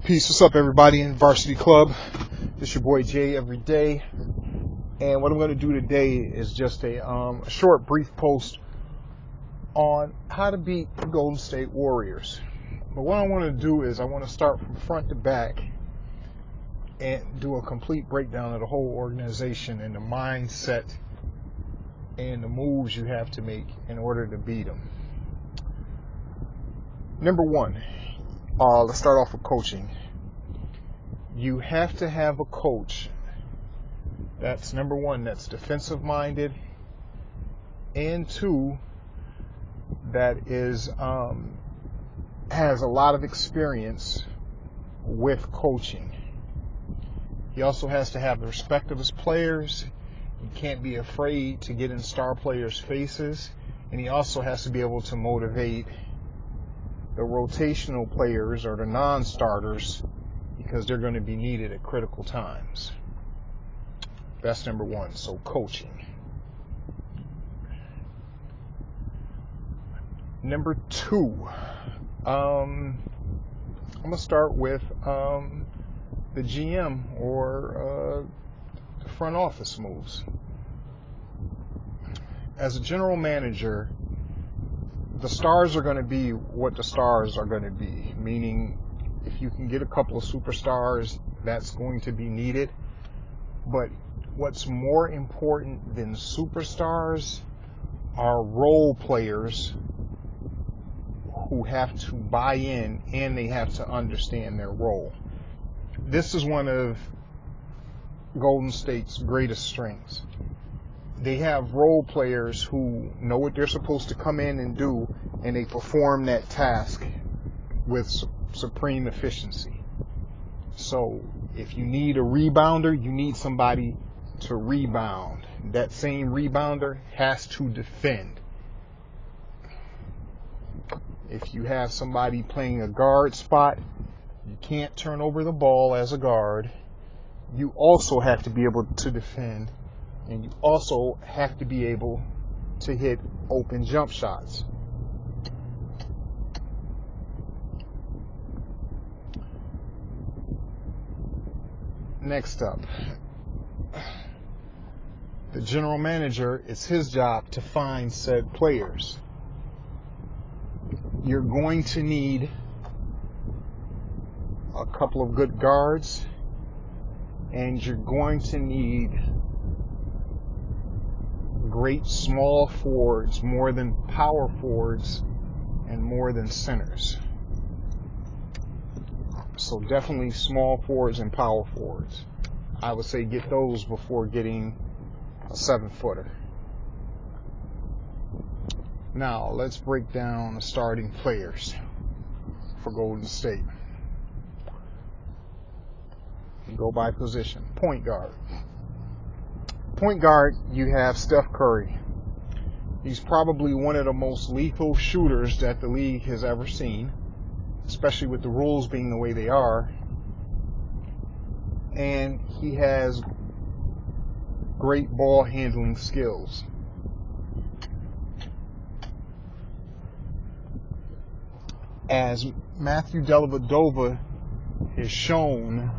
Peace, what's up everybody in Varsity Club? This your boy Jay every day. And what I'm going to do today is just a short brief post on how to beat the Golden State Warriors. But what I want to do is I want to start from front to back and do a complete breakdown of the whole organization and the mindset and the moves you have to make in order to beat them. Number one, let's start off with coaching. You have to have a coach that's, number one, that's defensive minded, and two, that is has a lot of experience with coaching. He also has to have the respect of his players. He can't be afraid to get in star players' faces, and he also has to be able to motivate the rotational players or the non-starters, because they're going to be needed at critical times. That's number one. So coaching. Number two, I'm going to start with the GM or the front office moves. As a general manager, the stars are going to be what the stars are going to be, meaning if you can get a couple of superstars, that's going to be needed. But what's more important than superstars are role players who have to buy in and they have to understand their role. This is one of Golden State's greatest strengths. They have role players who know what they're supposed to come in and do, and they perform that task with supreme efficiency. So if you need a rebounder, you need somebody to rebound. That same rebounder has to defend. If you have somebody playing a guard spot, you can't turn over the ball as a guard. You also have to be able to defend, and you also have to be able to hit open jump shots. Next up, the general manager, it's his job to find said players. You're going to need a couple of good guards, and you're going to need great small forwards, more than power forwards and more than centers. So definitely small forwards and power forwards. I would say get those before getting a 7-footer. Now let's break down the starting players for Golden State. Go by position. Point guard. Point guard, you have Steph Curry. He's probably one of the most lethal shooters that the league has ever seen, especially with the rules being the way they are. And he has great ball handling skills. As Matthew Dellavedova has shown,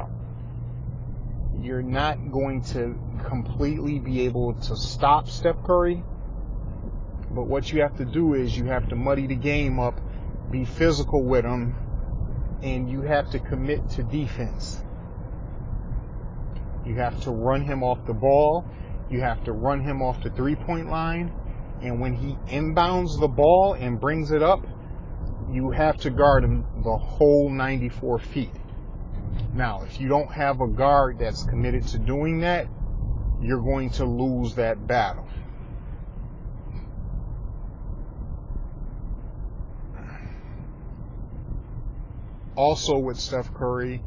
you're not going to completely be able to stop Steph Curry, but what you have to do is you have to muddy the game up, be physical with him, and you have to commit to defense. You have to run him off the ball, you have to run him off the three-point line, and when he inbounds the ball and brings it up, you have to guard him the whole 94 feet. Now, if you don't have a guard that's committed to doing that, you're going to lose that battle. Also with Steph Curry,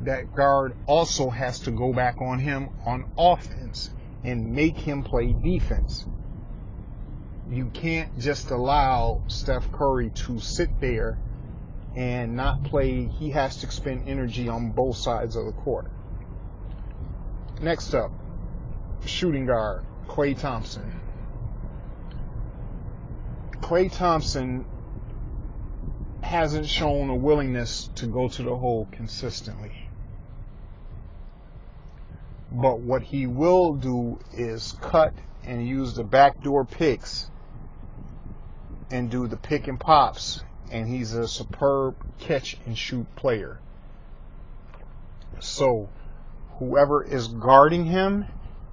that guard also has to go back on him on offense and make him play defense. You can't just allow Steph Curry to sit there and not play. He has to expend energy on both sides of the court. Next up, shooting guard, Klay Thompson. Klay Thompson hasn't shown a willingness to go to the hole consistently. But what he will do is cut and use the backdoor picks and do the pick and pops, and he's a superb catch and shoot player. So whoever is guarding him,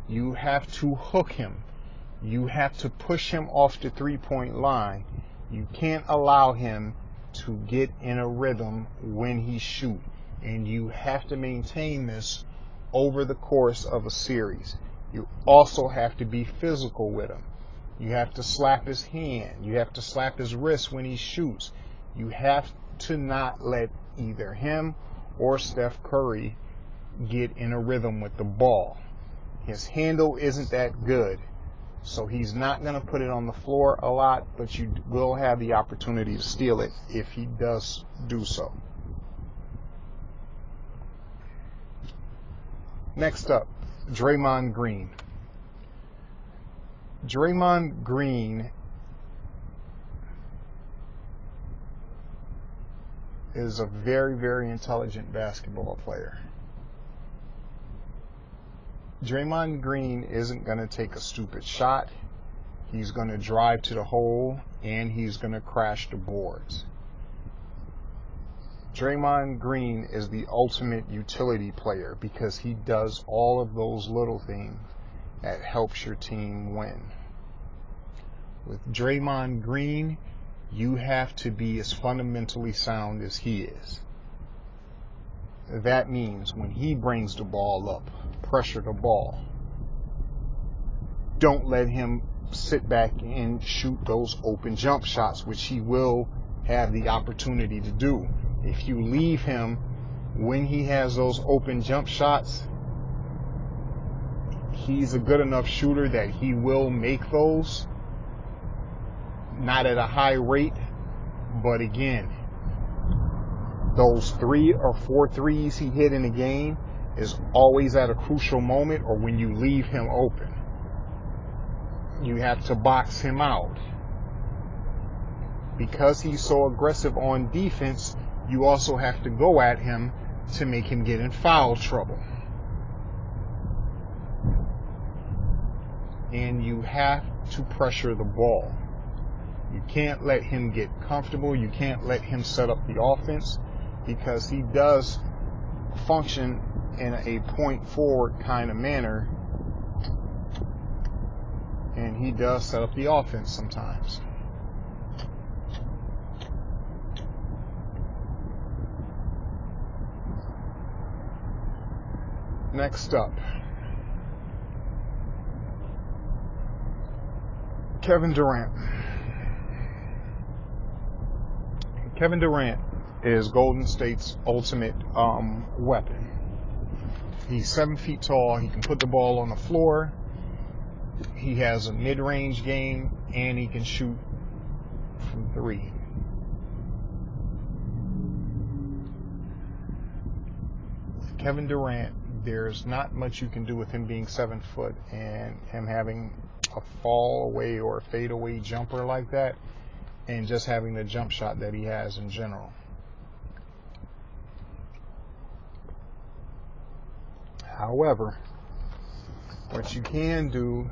you have to hook him. You have to push him off the three-point line. You can't allow him to get in a rhythm when he shoots. And you have to maintain this over the course of a series. You also have to be physical with him. You have to slap his hand. You have to slap his wrist when he shoots. You have to not let either him or Steph Curry get in a rhythm with the ball. His handle isn't that good, so he's not going to put it on the floor a lot, but you will have the opportunity to steal it if he does do so. Next up, Draymond Green. Draymond Green is a very, very intelligent basketball player. Draymond Green isn't going to take a stupid shot. He's going to drive to the hole, and he's going to crash the boards. Draymond Green is the ultimate utility player because he does all of those little things that helps your team win. With Draymond Green, you have to be as fundamentally sound as he is. That means when he brings the ball up, pressure the ball. Don't let him sit back and shoot those open jump shots, which he will have the opportunity to do. If you leave him when he has those open jump shots, he's a good enough shooter that he will make those. Not at a high rate, but again, those 3 or 4 threes he hit in a game is always at a crucial moment or when you leave him open. You have to box him out. Because he's so aggressive on defense, you also have to go at him to make him get in foul trouble. And you have to pressure the ball. You can't let him get comfortable. You can't let him set up the offense because he does function in a point forward kind of manner, and he does set up the offense sometimes. Next up, Kevin Durant. Kevin Durant is Golden State's ultimate weapon. He's 7 feet tall. He can put the ball on the floor. He has a mid-range game, and he can shoot from 3. Kevin Durant, there's not much you can do with him being 7 foot and him having a fall away or a fade away jumper like that, and just having the jump shot that he has in general. However, what you can do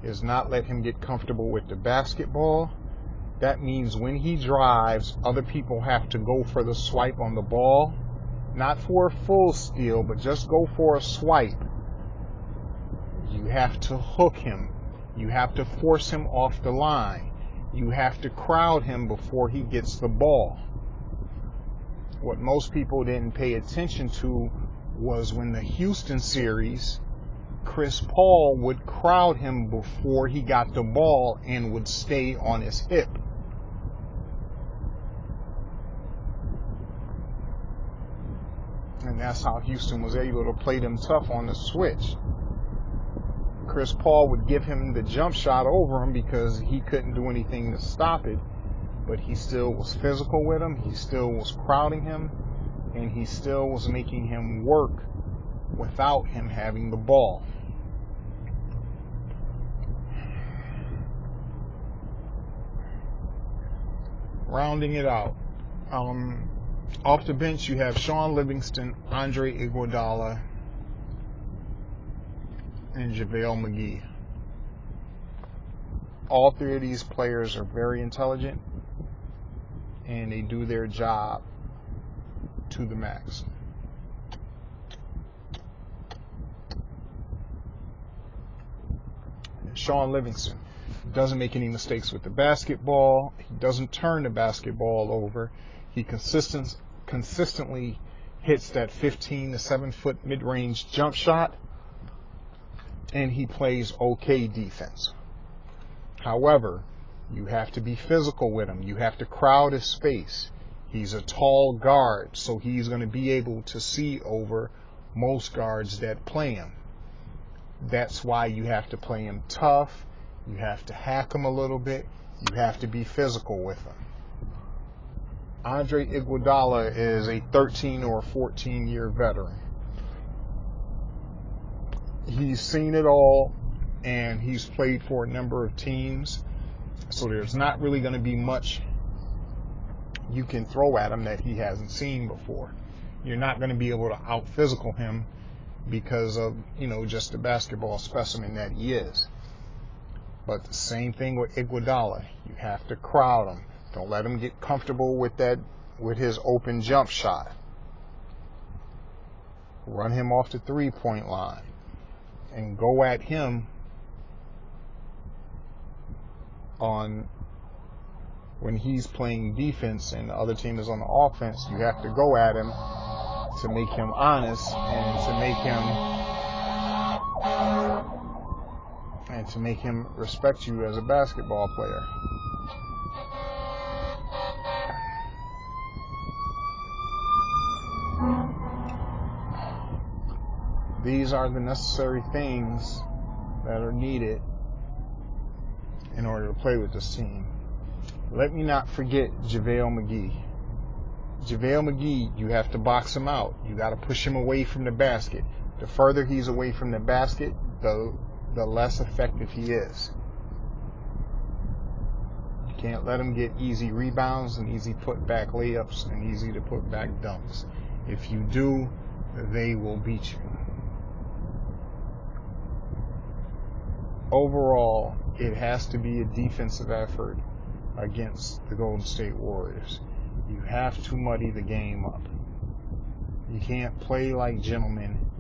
is not let him get comfortable with the basketball. That means when he drives, other people have to go for the swipe on the ball. Not for a full steal, but just go for a swipe. You have to hook him. You have to force him off the line. You have to crowd him before he gets the ball. What most people didn't pay attention to was when the Houston series, Chris Paul would crowd him before he got the ball and would stay on his hip. And that's how Houston was able to play them tough on the switch. Chris Paul would give him the jump shot over him because he couldn't do anything to stop it, but he still was physical with him, he still was crowding him, and he still was making him work without him having the ball. Rounding it out, Off the bench, you have Shaun Livingston, Andre Iguodala, and JaVale McGee. All three of these players are very intelligent, and they do their job to the max. Shaun Livingston doesn't make any mistakes with the basketball. He doesn't turn the basketball over. He consistently hits that 15 to 7 foot mid-range jump shot, and he plays okay defense. However, you have to be physical with him. You have to crowd his space. He's a tall guard, so he's going to be able to see over most guards that play him. That's why you have to play him tough. You have to hack him a little bit. You have to be physical with him. Andre Iguodala is a 13 or 14-year veteran. He's seen it all, and he's played for a number of teams, so there's not really going to be much you can throw at him that he hasn't seen before. You're not going to be able to out-physical him because of, just the basketball specimen that he is. But the same thing with Iguodala. You have to crowd him. Don't let him get comfortable with his open jump shot. Run him off the three-point line and go at him when he's playing defense and the other team is on the offense. You have to go at him to make him honest and to make him respect you as a basketball player. These are the necessary things that are needed in order to play with this team. Let me not forget JaVale McGee. JaVale McGee, you have to box him out. You got to push him away from the basket. The further he's away from the basket, the less effective he is. You can't let him get easy rebounds and easy put-back layups and easy to put back dunks. If you do, they will beat you. Overall, it has to be a defensive effort against the Golden State Warriors. You have to muddy the game up. You can't play like gentlemen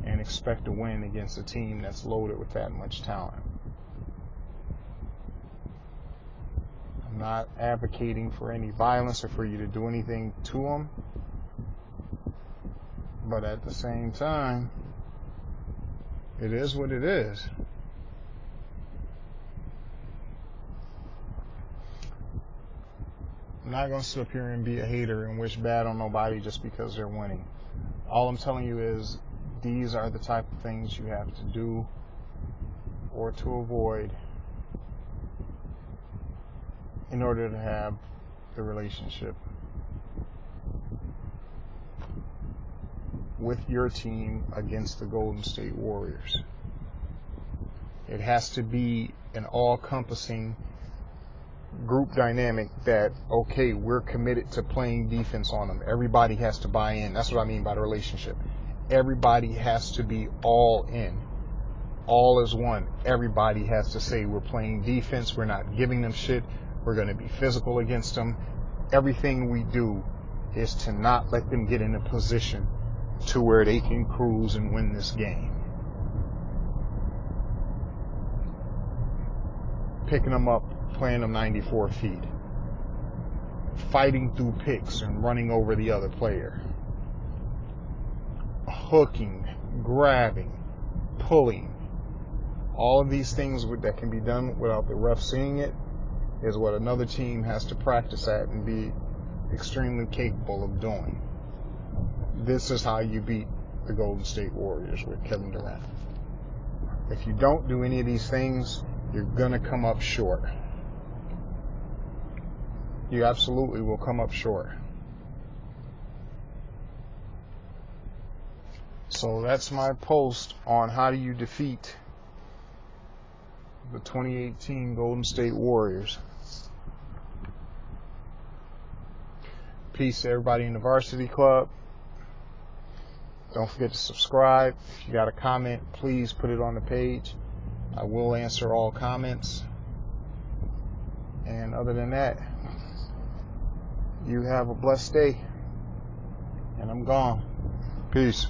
and expect to win against a team that's loaded with that much talent. I'm not advocating for any violence or for you to do anything to them, but at the same time, it is what it is. I'm not going to sit up here and be a hater and wish bad on nobody just because they're winning. All I'm telling you is these are the type of things you have to do or to avoid in order to have the relationship with your team against the Golden State Warriors. It has to be an all-encompassing group dynamic that, okay, we're committed to playing defense on them. Everybody has to buy in. That's what I mean by the relationship. Everybody has to be all in. All is one. Everybody has to say we're playing defense. We're not giving them shit. We're going to be physical against them. Everything we do is to not let them get in a position to where they can cruise and win this game. Picking them up, playing them 94 feet, fighting through picks and running over the other player, hooking, grabbing, pulling. All of these things that can be done without the ref seeing it is what another team has to practice at and be extremely capable of doing. This is how you beat the Golden State Warriors with Kevin Durant. If you don't do any of these things, you're going to come up short. You absolutely will come up short. So that's my post on how do you defeat the 2018 Golden State Warriors. Peace to everybody in the Varsity Club. Don't forget to subscribe. If you got a comment, please put it on the page. I will answer all comments. And other than that, you have a blessed day. And I'm gone. Peace.